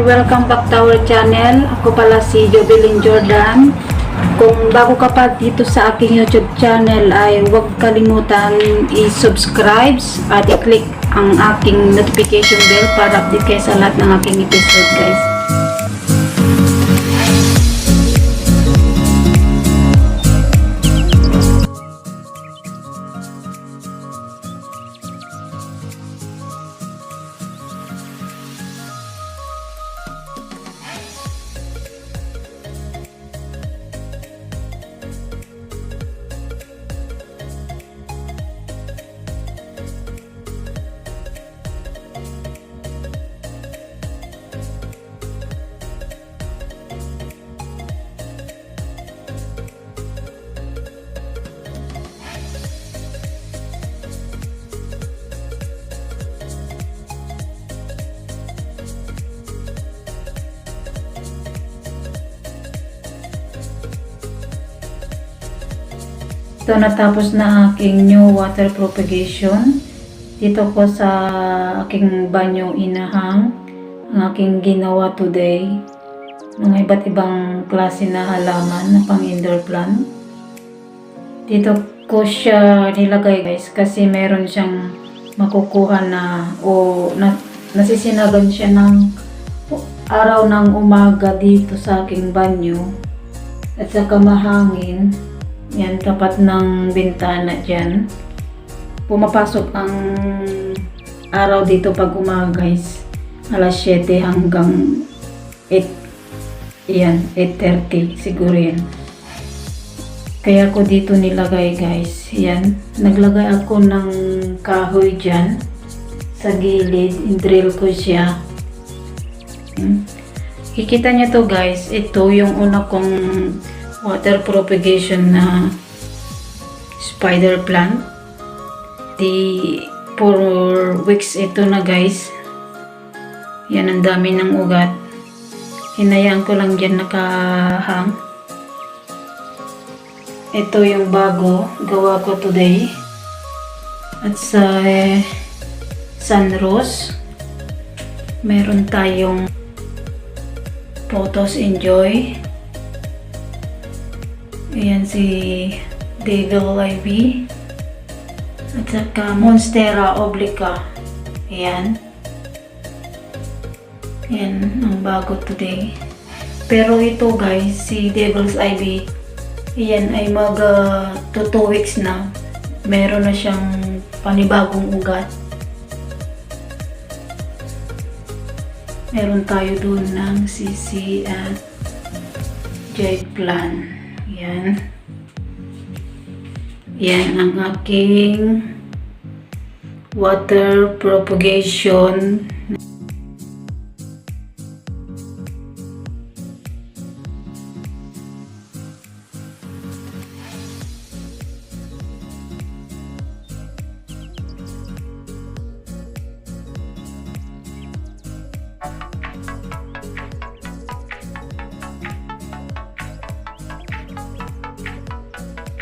welcome back to our channel. Ako pala si Jovelyn Jordan. Kung bago ka pa dito sa aking YouTube channel ay huwag kalimutan i-subscribe at i-click ang aking notification bell para update kayo sa lahat ng aking episode, guys. Ito, natapos na aking new water propagation. Dito ko sa aking banyo inahang ang aking ginawa today. Mga iba't ibang klase na halaman na pang indoor plant. Dito ko siya nilagay, guys, kasi meron siyang makukuha na nasisinagan siya ng araw ng umaga dito sa aking banyo. At saka mahangin. Yan, tapat ng bintana dyan. Pumapasok ang araw dito pag umaga, guys. Alas 7 hanggang 8. Yan, 8:30 siguro yan. Kaya ko dito nilagay, guys. Yan, naglagay ako ng kahoy dyan sa gilid. I-drill ko siya. Kikita niyo to, guys. Ito yung una kong water propagation na spider plant. 4 weeks ito na, guys. Yan, ang dami ng ugat. Hinayaan ko lang dyan nakahang. Ito yung bago gawa ko today. At sa sunrose meron tayong photos enjoy. Ayan si Devil Ivy. At saka Monstera obliqua. Ayan. Ayan ang bago today. Pero ito, guys, si Devil's Ivy, ayan ay mag 2 weeks na. Meron na siyang panibagong ugat. Meron tayo dun ng CC at Jade plant. Yan. Yan ang aking water propagation